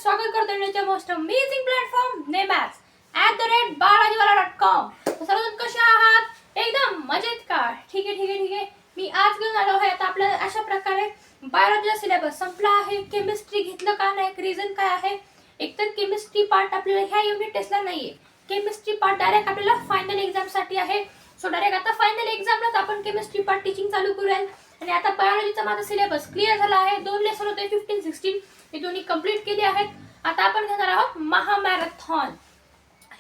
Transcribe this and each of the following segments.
स्वागत करतो इंडियाच्या मोस्ट अमेझिंग प्लॅटफॉर्म नेमॅक्स @balajiwala.com. सर्वजण कसे आहात? एकदम मजेत का? ठीक आहे. मी आज घेऊन आलो आहे आता आपल्याला अशा प्रकारे बायोलॉजीचा सिलेबस संपला आहे. केमिस्ट्री घेतलं का नाही, रिझन काय आहे? एकतर केमिस्ट्री पार्ट आपल्याला ह्या युनिट टेस्टला नाहीये. केमिस्ट्री पार्ट डायरेक्ट आपल्याला फायनल एक्झाम साठी आहे. सो डायरेक्ट आता फायनल एक्झामलाच आपण केमिस्ट्री पार्ट टीचिंग चालू करूया. आणि आता बायोलॉजीचा माझा सिलेबस क्लिअर झाला आहे. 2 लेसन होते 15-16 हे दोन्ही कंप्लीट केले आहेत. आता आपण घेणार आहोत महामॅरेथॉन.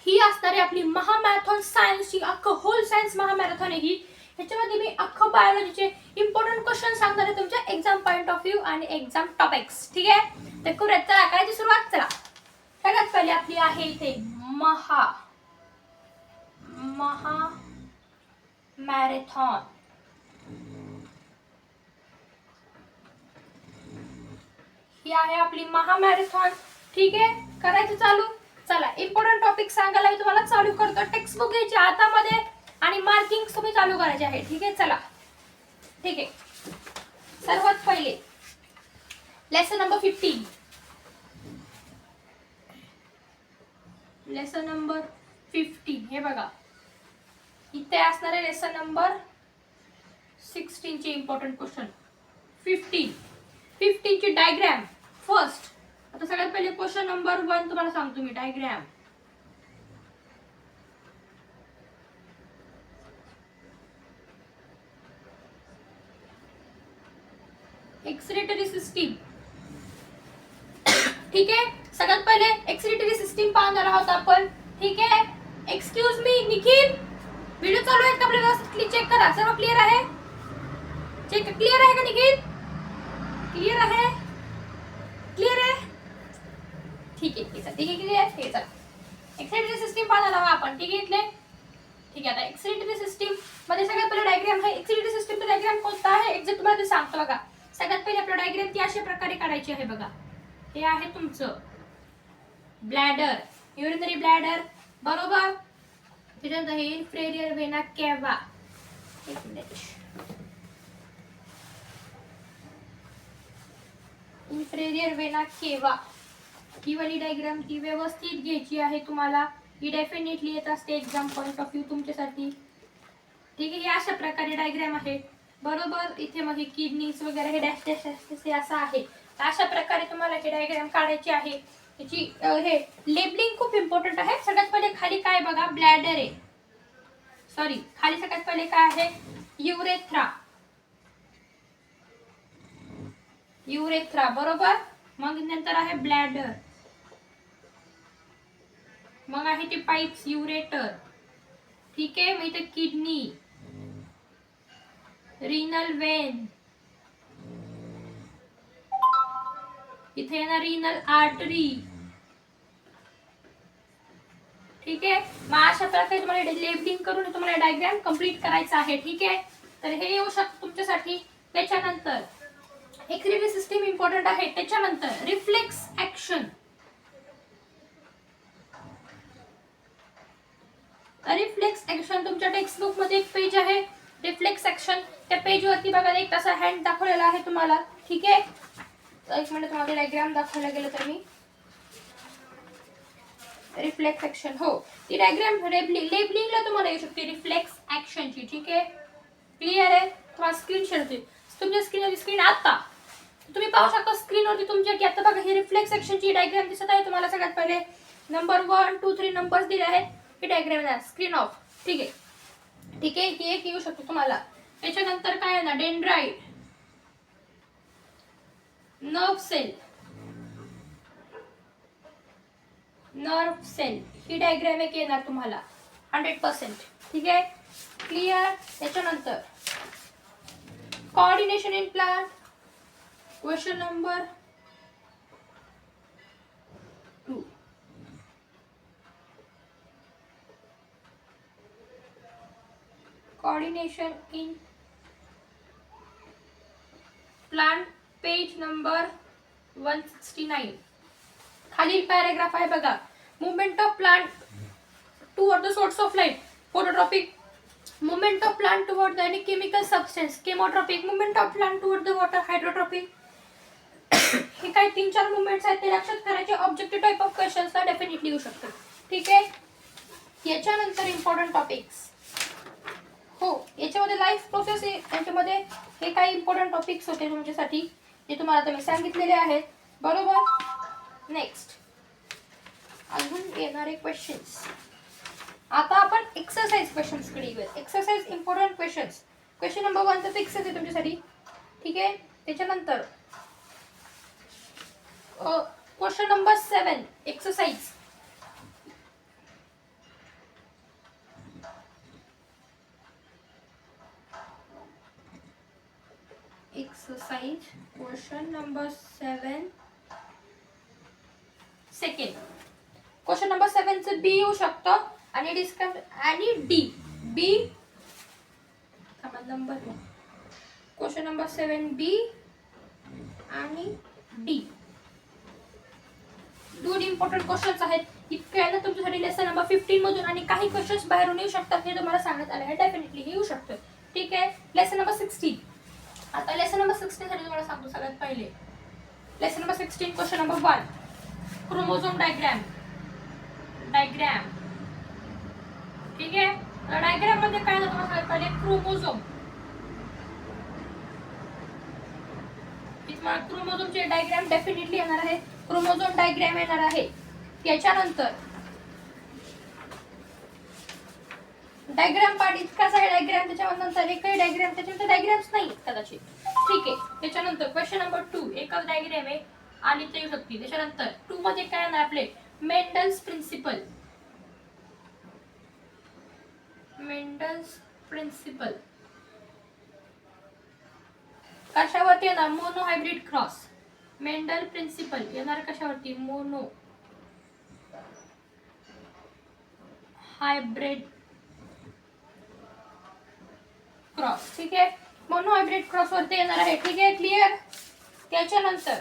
ही असणार आहे आपली महामॅरेथॉन सायन्सची होल सायन्स महामॅरेथॉन आहे ही. ह्याच्यामध्ये मी अख्खं बायोलॉजीचे इम्पॉर्टंट क्वेश्चन सांगणार आहे तुमच्या एक्झाम पॉइंट ऑफ व्ह्यू आणि एक्झाम टॉपिक्स. ठीक आहे, तर करूयात. चला करायची सुरुवात. चला सगळ्यात पहिले आपली आहे इथे महामॅरेथॉन. ही आहे आपली महामॅरेथॉन. ठीक आहे, करायचं चालू. चला इम्पॉर्टंट टॉपिक सांगायला मी तुम्हाला चालू करतो. टेक्स्ट बुक घ्यायची हातामध्ये आणि मार्किंग तुम्ही चालू करायचे आहे. ठीक आहे, चला. ठीक आहे, सर्वात पहिले लेसन नंबर 15. लेसन नंबर 15 हे बघा इथे असणार आहे. लेसन नंबर 16 चे इम्पॉर्टंट क्वेश्चन. 15 ची डायग्राम फर्स्ट. आता सगळ्यात पहिले क्वेश्चन नंबर 1 तुम्हाला सांगतो मी. Diagram excretory system. ठीक आहे, सगळ्यात पहिले एक्सक्रीटरी सिस्टीम पाहणार आहोत आपण. ठीक आहे, एक्सक्यूज मी निखिल, व्हिडिओ चालू आहे का? आपल्याला व्यवस्थित चेक करा. सर्व क्लिअर आहे? चेक क्लिअर आहे का निखिल? क्लिअर आहे? क्लिअर आहे? ठीक आहे. क्लिअर. चला एक्सक्रीटरी सिस्टीम पाहणार आहोत आपण. ठीक आहे इथले. ठीक आहे, आता एक्सक्रीटरी सिस्टीम मध्ये सगळ्यात पहिले डायग्राम आहे. एक्सक्रीटरी सिस्टीमचा डायग्राम कोणता आहे एक्झॅक्ट तुम्हाला ते सांगतो बघा. सगळ्यात पहिले आपला डायग्राम ती अशा प्रकारे काढायची आहे बघा. हे आहे तुमचं ब्लॅडर, युरिनरी ब्लॅडर, बरोबर. त्याच्यानंतर हे इन्फ्रेरियर वेना केवा. एक मिनिट. इन्फ्रेरियर वेना केवा ही वाली डायग्राम ती व्यवस्थित घ्यायची आहे तुम्हाला. ही डेफिनेटली येत असते एक्झाम पॉइंट ऑफ व्ह्यू तुमच्यासाठी. ठीक आहे, ही अशा प्रकारे डायग्राम आहे बरोबर. इथे मग हे किडनीज वगैरे हे डॅश डॅश डॅश असं आहे. अशा प्रकारे तुम्हाला हे डायग्राम काढायची आहे. याची हे लेबलिंग खूप इम्पॉर्टंट आहे. सगळ्यात पहिले खाली काय बघा, ब्लॅडर आहे. सॉरी, खाली सगळ्यात पहिले काय आहे, युरेथ्रा बरोबर. मग नंतर आहे ब्लॅडर, मग आहे ते पाइप्स युरेटर. ठीक आहे, मग इथे किडनी, रिनल वेन, इथे ना रिनल आर्टरी. ठीक आहे, मग अशा प्रकारे तुम्हाला लेबलिंग करून तुम्हाला डायग्राम कंप्लीट करायचा आहे. ठीक आहे, तर हे येऊ शकतं तुमच्यासाठी. त्याच्यानंतर एक्सक्रीटरी सिस्टीम इम्पॉर्टंट आहे. त्याच्यानंतर रिफ्लेक्स ऍक्शन. रिफ्लेक्स ऍक्शन तुमच्या टेक्स्ट बुक मध्ये एक पेज आहे रिफ्लेक्स ऍक्शन. त्या पेज वरती बघा एक तसा हँड दाखवलेला आहे तुम्हाला. ठीक आहे, एक मिनिट तुम्हाला डायग्राम दाखवला गेलं तर मी रिफ्लेक्स ऍक्शन. हो, ती डायग्राम लेबलिंगला तुम्हाला येऊ शकते रिफ्लेक्स ऍक्शनची. ठीक आहे, क्लिअर आहे. तुम्हाला स्क्रीन शेअर होते तुमच्या स्क्रीन आता तुम्ही पाहू शकता स्क्रीनवरती तुमच्या की आता बघा ही रिफ्लेक्स ऍक्शनची डायग्राम दिसत आहे तुम्हाला. सगळ्यात पहिले नंबर 1, 2, 3 नंबर्स दिले आहेत. ही डायग्राम आहे स्क्रीन ऑफ. ठीक आहे, ही एक येऊ शकते तुम्हाला. त्याच्यानंतर काय आहे ना, डेंड्राइट, नर्व सेल ही डायग्राम एक येणार तुम्हाला 100%. ठीक आहे, क्लिअर. त्याच्यानंतर coordination in plant, question number 2. Coordination in plant, page number 169. खालील पॅराग्राफ आहे बघा. Movement of plant toward the source of light, phototropic. Movement of plant toward the any chemical substance, chemotropic. Movement of plant toward the water, hydrotropic. हे काही 3-4 movements आहेत ते लक्षात करायचे. Objective type of questions definitely येऊ शकतात. ठीक आहे. याच्यानंतर इम्पॉर्टंट टॉपिक्स. हो, याच्यामध्ये लाईफ प्रोसेस आहे. याच्यामध्ये हे काही इम्पॉर्टंट टॉपिक्स होते तुमच्यासाठी जे तुम्हाला आता मी सांगितलेले आहेत. बरोबर. नेक्स्ट अजून येणारे क्वेश्चन्स. आता आपण एक्सरसाइज क्वेश्चन्स कडे येऊया. Exercise important questions. Question number 1 तर फिक्स आहे तुमच्यासाठी. ठीक आहे. त्याच्यानंतर question number 7 exercise. Exercise question number 7 second. Question number 7 चे बी येऊ शकतं आणि डिस्कस आणि डी. बी नंबर क्वेश्चन नंबर 7 बी आणि डी. दोन इम्पॉर्टंट क्वेश्चन्स आहेत. इतक्या तुमच्यासाठी लेसन नंबर 15 मधून आणि काही क्वेश्चन्स बाहेरून येऊ शकतात हे तुम्हाला सांगण्यात आले आहे. डेफिनेटली हे येऊ शकतं. ठीक आहे. Lesson number 16. आता लेसन नंबर 16 साठी तुम्हाला सांगतो सगळ्यात पहिले. Lesson number 16 question number 1 chromosome diagram. ठीक आहे. डायग्राम मध्ये काय तुम्हाला सांगायचं पहिले क्रोमोझोम. क्रोमोझोमचे डायग्राम डेफिनेटली येणार आहे. क्रोमोझोम डायग्राम येणार आहे. त्याच्यानंतर डायग्राम पार्ट इतकाच आहे. डायग्राम त्याच्यानंतर एकही डायग्राम त्याच्यानंतर डायग्राम्स नाही कदाचित. ठीक आहे. त्याच्यानंतर क्वेश्चन नंबर 2 एकच डायग्राम आहे आणि ते येऊ शकते. त्याच्यानंतर 2 मध्ये काय येणार आपले मेंडल्स प्रिन्सिपल. कशावरती येणार mono hybrid cross. Mendel principle येणार कशावरती मोनो हायब्रिड क्रॉस. ठीक आहे. मोनो हायब्रिड क्रॉस वरती येणार आहे. ठीक आहे. क्लिअर. त्याच्यानंतर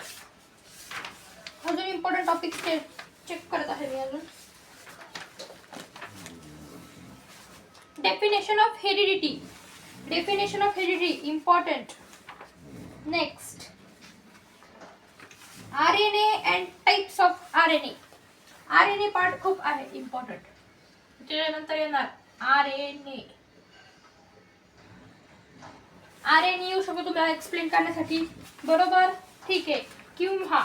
अजून इम्पॉर्टंट टॉपिक्स चेक करत आहे मी अजून. Definition of heredity important. Next RNA and types of RNA part खूप आहे इम्पॉर्टंट. त्याच्यानंतर येणार RNA येऊ शकतो तुम्हाला एक्सप्लेन करण्यासाठी. बरोबर. ठीक आहे. किंवा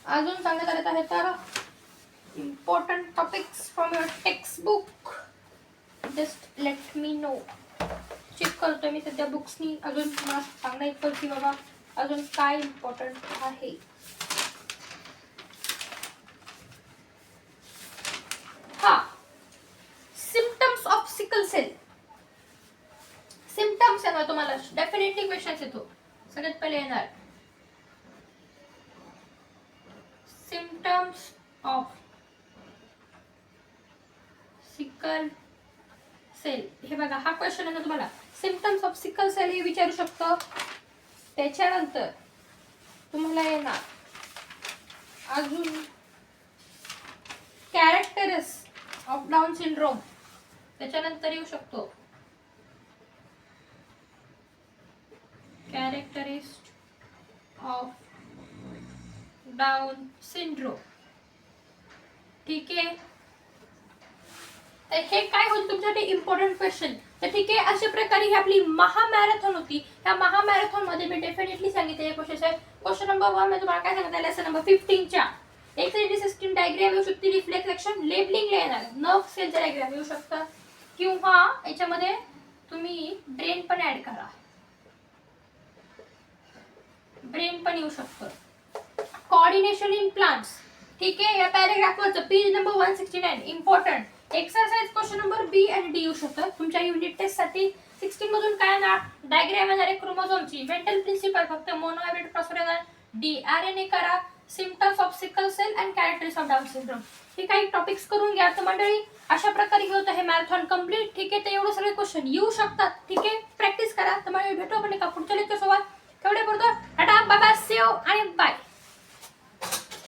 अजून सांगण्यात आले आहे तर important topics from your textbook. Just let me know. Check करतो मी सध्या बुक्सनी अजून तुम्हाला सांगता येतं की बाबा अजून काय इम्पॉर्टंट आहे. हा symptoms of sickle cell. Symptoms येणार तुम्हाला डेफिनेटली क्वेश्चन्स येतो. सगळ्यात पहिले येणार सिम्पटम्स ऑफ सिकल सेल. हे बघा हा क्वेश्चन आहे ना तुम्हाला. सिम्पटम्स ऑफ सिकल सेल हे विचारू शकतो. त्याच्यानंतर तुम्हाला येणार अजून कॅरेक्टरिस्टिक्स ऑफ डाऊन सिंड्रोम. त्याच्यानंतर येऊ शकतो कॅरेक्टरिस्टिक्स ऑफ डाऊन सिंड्रोम. ठीक आहे. तर हे काय होतं तुमच्यासाठी इम्पॉर्टंट क्वेश्चन. तर ठीक आहे. अशा प्रकारे ही आपली महामॅरेथॉन होती. ह्या महामॅरेथॉन मध्ये मी डेफिनेटली सांगितले क्वेश्चन आहे. क्वेश्चन नंबर 1 मध्ये तुम्हाला काय सांगितलं लेसन नंबर 15 च्या एक्सरेडी सिस्टीम डायग्राम येऊ शकते. रिफ्लेक्स ऍक्शन लेबलिंग येणार. नर्व सेलचा डायग्राम येऊ शकतं किंवा याच्यामध्ये तुम्ही ब्रेन पण ऍड करा. ब्रेन पण येऊ शकतं. Coordination in plants. ठीक आहे. या पॅराग्राफवरचं page number 169 important. Exercise question number B आणि डी येऊ शकतं. तुमच्या युनिट टेस्ट साठी 16 मधून काय येणार डायग्राम येणार आहे क्रोमोझोमची. मेंटल प्रिन्सिपल फक्त मोनो हायब्रिड क्रॉस येणार. डी RNA करा. Symptoms of sickle cell and characteristics of Down syndrome. हे काही टॉपिक्स करून घ्या. तर मंडळी अशा प्रकारे होतं हे मॅरेथॉन कंप्लीट. ठीक आहे. तर एवढे सगळे क्वेश्चन येऊ शकतात. ठीक आहे. प्रॅक्टिस करा. तर मला भेटू आपण एका पुढच्या लेक्चर सोबत. तेवढे पुरतं tata bye bye see you आणि बाय.